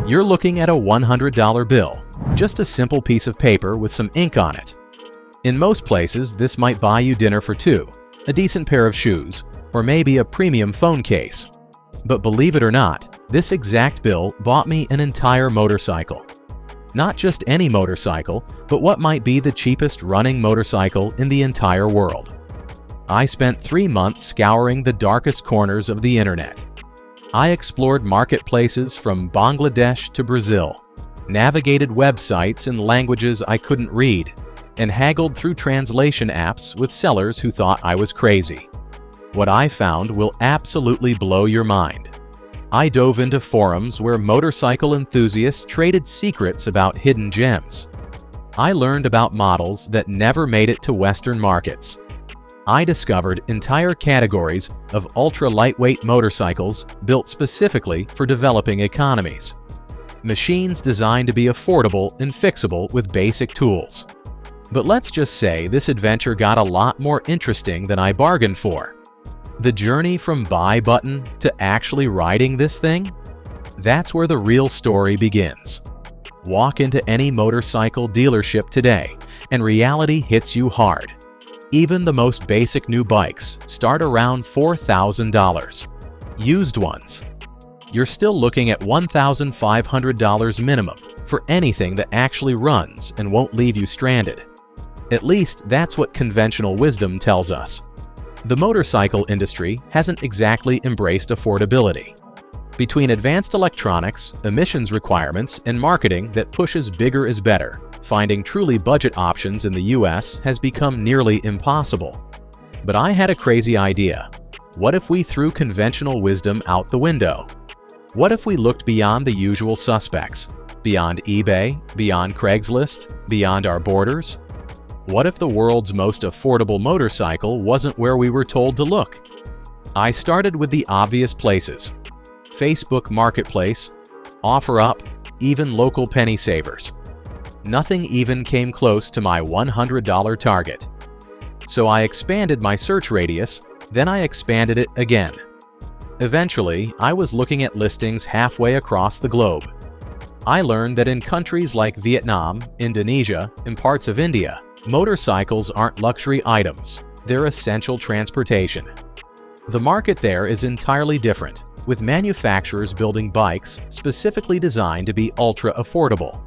You're looking at a $100 bill, just a simple piece of paper with some ink on it. In most places, this might buy you dinner for two, a decent pair of shoes, or maybe a premium phone case. But believe it or not, this exact bill bought me an entire motorcycle. Not just any motorcycle, but what might be the cheapest running motorcycle in the entire world. I spent 3 months scouring the darkest corners of the internet. I explored marketplaces from Bangladesh to Brazil, navigated websites in languages I couldn't read, and haggled through translation apps with sellers who thought I was crazy. What I found will absolutely blow your mind. I dove into forums where motorcycle enthusiasts traded secrets about hidden gems. I learned about models that never made it to Western markets. I discovered entire categories of ultra-lightweight motorcycles built specifically for developing economies. Machines designed to be affordable and fixable with basic tools. But let's just say this adventure got a lot more interesting than I bargained for. The journey from buy button to actually riding this thing? That's where the real story begins. Walk into any motorcycle dealership today, and reality hits you hard. Even the most basic new bikes start around $4,000. Used ones, you're still looking at $1,500 minimum for anything that actually runs and won't leave you stranded. At least that's what conventional wisdom tells us. The motorcycle industry hasn't exactly embraced affordability. Between advanced electronics, emissions requirements, and marketing that pushes bigger is better, finding truly budget options in the US has become nearly impossible. But I had a crazy idea. What if we threw conventional wisdom out the window? What if we looked beyond the usual suspects? Beyond eBay, beyond Craigslist, beyond our borders? What if the world's most affordable motorcycle wasn't where we were told to look? I started with the obvious places: Facebook Marketplace, OfferUp, even local penny savers. Nothing even came close to my $100 target. So I expanded my search radius, then I expanded it again. Eventually, I was looking at listings halfway across the globe. I learned that in countries like Vietnam, Indonesia, and parts of India, motorcycles aren't luxury items, they're essential transportation. The market there is entirely different, with manufacturers building bikes specifically designed to be ultra-affordable.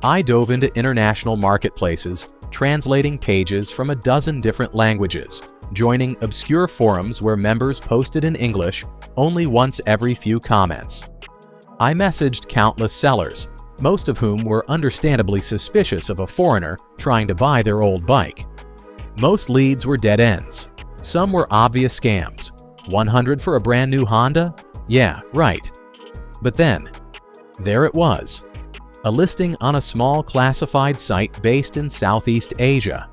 I dove into international marketplaces, translating pages from a dozen different languages, joining obscure forums where members posted in English only once every few comments. I messaged countless sellers, most of whom were understandably suspicious of a foreigner trying to buy their old bike. Most leads were dead ends. Some were obvious scams. 100 for a brand new Honda? Yeah, right. But then, there it was. A listing on a small classified site based in Southeast Asia.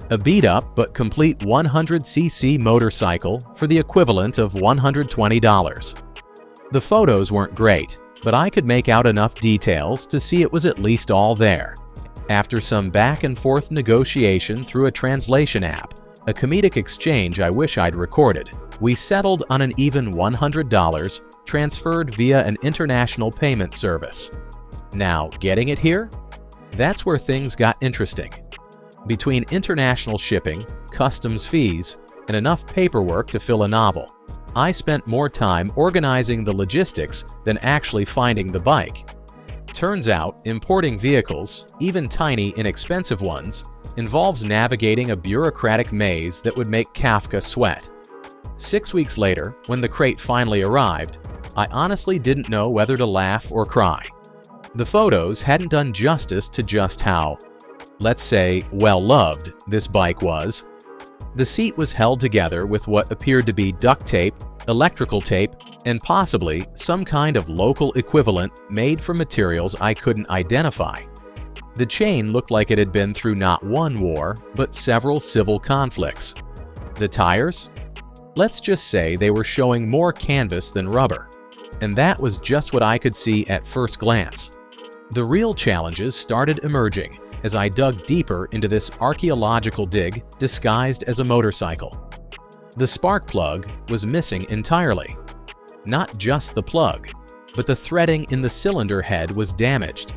A beat-up but complete 100cc motorcycle for the equivalent of $120. The photos weren't great, but I could make out enough details to see it was at least all there. After some back-and-forth negotiation through a translation app, a comedic exchange I wish I'd recorded, we settled on an even $100 transferred via an international payment service. Now, getting it here? That's where things got interesting. Between international shipping, customs fees, and enough paperwork to fill a novel, I spent more time organizing the logistics than actually finding the bike. Turns out, importing vehicles, even tiny, inexpensive ones, involves navigating a bureaucratic maze that would make Kafka sweat. 6 weeks later, when the crate finally arrived, I honestly didn't know whether to laugh or cry. The photos hadn't done justice to just how, let's say, well-loved this bike was. The seat was held together with what appeared to be duct tape, electrical tape, and possibly some kind of local equivalent made from materials I couldn't identify. The chain looked like it had been through not one war, but several civil conflicts. The tires? Let's just say they were showing more canvas than rubber. And that was just what I could see at first glance. The real challenges started emerging as I dug deeper into this archaeological dig disguised as a motorcycle. The spark plug was missing entirely. Not just the plug, but the threading in the cylinder head was damaged.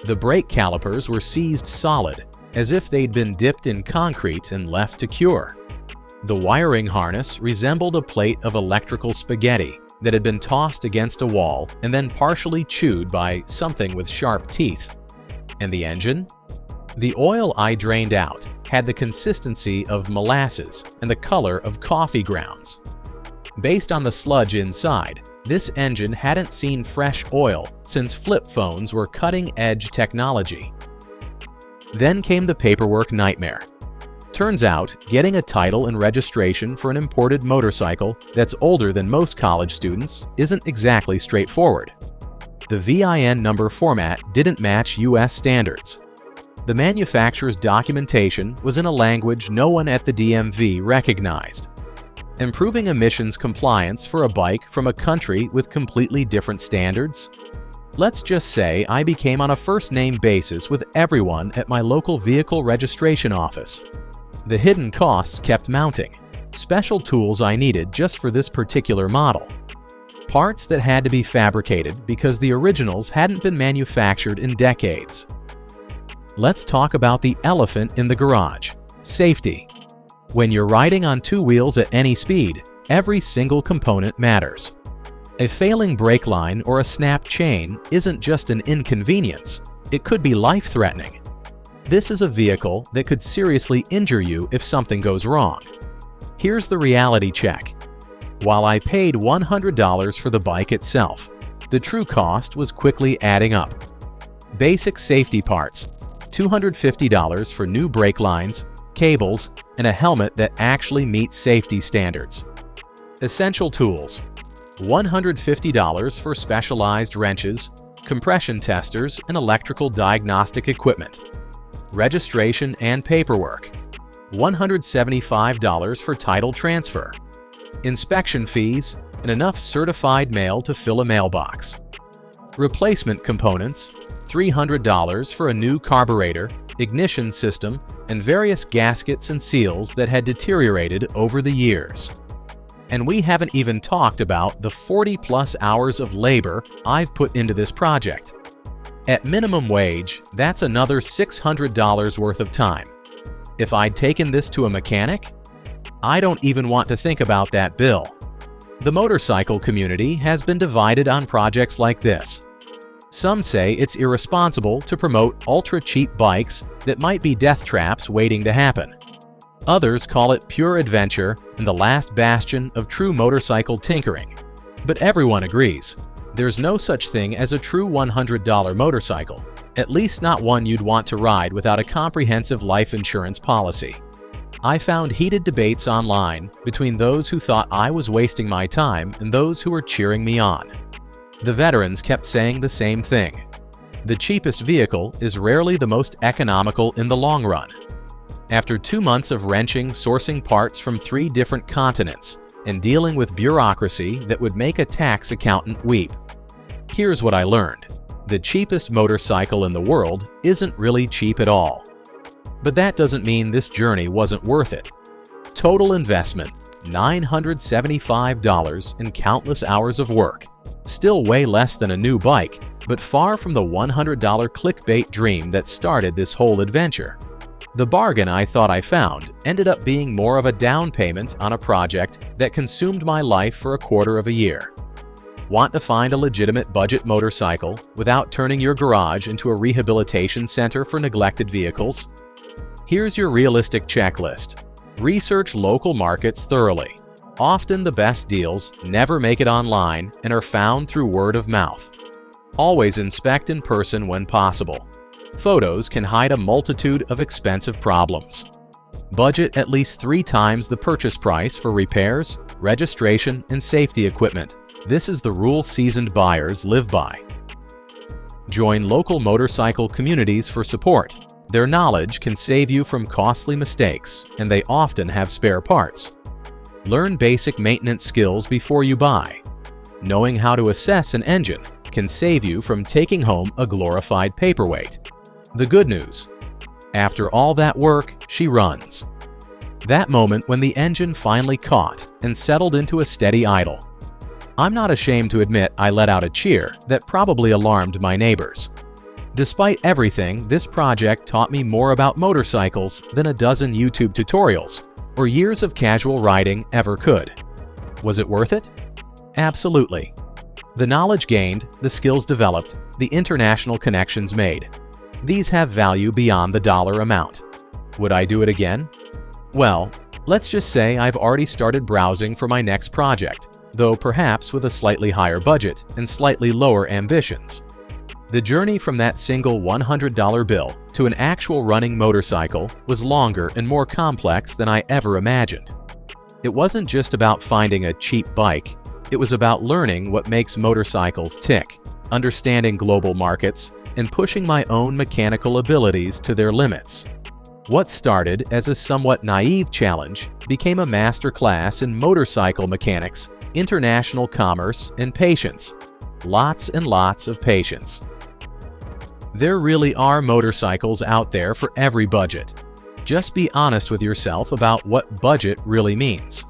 The brake calipers were seized solid, as if they'd been dipped in concrete and left to cure. The wiring harness resembled a plate of electrical spaghetti that had been tossed against a wall and then partially chewed by something with sharp teeth. And the engine? The oil I drained out had the consistency of molasses and the color of coffee grounds. Based on the sludge inside, this engine hadn't seen fresh oil since flip phones were cutting-edge technology. Then came the paperwork nightmare. Turns out, getting a title and registration for an imported motorcycle that's older than most college students isn't exactly straightforward. The VIN number format didn't match US standards. The manufacturer's documentation was in a language no one at the DMV recognized. Improving emissions compliance for a bike from a country with completely different standards? Let's just say I became on a first-name basis with everyone at my local vehicle registration office. The hidden costs kept mounting. Special tools I needed just for this particular model. Parts that had to be fabricated because the originals hadn't been manufactured in decades. Let's talk about the elephant in the garage: safety. When you're riding on two wheels at any speed, every single component matters. A failing brake line or a snapped chain isn't just an inconvenience, it could be life-threatening. This is a vehicle that could seriously injure you if something goes wrong. Here's the reality check. While I paid $100 for the bike itself, the true cost was quickly adding up. Basic safety parts: $250 for new brake lines, cables, and a helmet that actually meets safety standards. Essential tools: $150 for specialized wrenches, compression testers, and electrical diagnostic equipment. Registration and paperwork: $175 for title transfer. Inspection fees, and enough certified mail to fill a mailbox. Replacement components: $300 for a new carburetor, ignition system, and various gaskets and seals that had deteriorated over the years. And we haven't even talked about the 40+ hours of labor I've put into this project. At minimum wage, that's another $600 worth of time. If I'd taken this to a mechanic, I don't even want to think about that bill. The motorcycle community has been divided on projects like this. Some say it's irresponsible to promote ultra-cheap bikes that might be death traps waiting to happen. Others call it pure adventure and the last bastion of true motorcycle tinkering. But everyone agrees, there's no such thing as a true $100 motorcycle, at least not one you'd want to ride without a comprehensive life insurance policy. I found heated debates online between those who thought I was wasting my time and those who were cheering me on. The veterans kept saying the same thing. The cheapest vehicle is rarely the most economical in the long run. After 2 months of wrenching, sourcing parts from 3 different continents, and dealing with bureaucracy that would make a tax accountant weep, here's what I learned. The cheapest motorcycle in the world isn't really cheap at all. But that doesn't mean this journey wasn't worth it. Total investment: $975 and countless hours of work. Still way less than a new bike, but far from the $100 clickbait dream that started this whole adventure. The bargain I thought I found ended up being more of a down payment on a project that consumed my life for a quarter of a year. Want to find a legitimate budget motorcycle without turning your garage into a rehabilitation center for neglected vehicles? Here's your realistic checklist. Research local markets thoroughly. Often the best deals never make it online and are found through word of mouth. Always inspect in person when possible. Photos can hide a multitude of expensive problems. Budget at least 3 times the purchase price for repairs, registration, and safety equipment. This is the rule seasoned buyers live by. Join local motorcycle communities for support. Their knowledge can save you from costly mistakes, and they often have spare parts. Learn basic maintenance skills before you buy. Knowing how to assess an engine can save you from taking home a glorified paperweight. The good news: after all that work, she runs. That moment when the engine finally caught and settled into a steady idle. I'm not ashamed to admit I let out a cheer that probably alarmed my neighbors. Despite everything, this project taught me more about motorcycles than a dozen YouTube tutorials or years of casual riding ever could. Was it worth it? Absolutely. The knowledge gained, the skills developed, the international connections made. These have value beyond the dollar amount. Would I do it again? Well, let's just say I've already started browsing for my next project, though perhaps with a slightly higher budget and slightly lower ambitions. The journey from that single $100 bill to an actual running motorcycle was longer and more complex than I ever imagined. It wasn't just about finding a cheap bike, it was about learning what makes motorcycles tick, understanding global markets, and pushing my own mechanical abilities to their limits. What started as a somewhat naive challenge became a masterclass in motorcycle mechanics, international commerce, and patience. Lots and lots of patience. There really are motorcycles out there for every budget. Just be honest with yourself about what budget really means.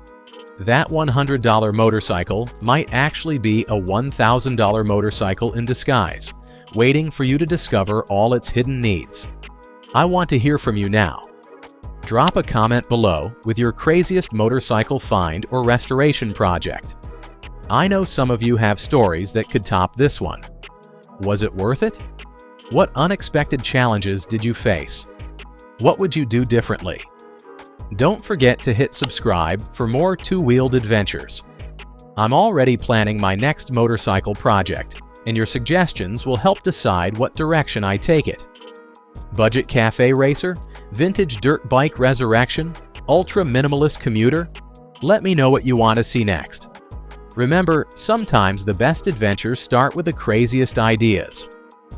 That $100 motorcycle might actually be a $1,000 motorcycle in disguise, waiting for you to discover all its hidden needs. I want to hear from you now. Drop a comment below with your craziest motorcycle find or restoration project. I know some of you have stories that could top this one. Was it worth it? What unexpected challenges did you face? What would you do differently? Don't forget to hit subscribe for more two-wheeled adventures. I'm already planning my next motorcycle project, and your suggestions will help decide what direction I take it. Budget cafe racer? Vintage dirt bike resurrection? Ultra minimalist commuter? Let me know what you want to see next. Remember, sometimes the best adventures start with the craziest ideas.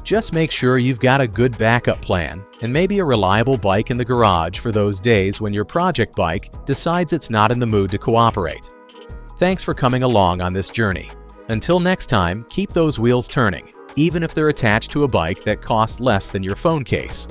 Just make sure you've got a good backup plan and maybe a reliable bike in the garage for those days when your project bike decides it's not in the mood to cooperate. Thanks for coming along on this journey. Until next time, keep those wheels turning, even if they're attached to a bike that costs less than your phone case.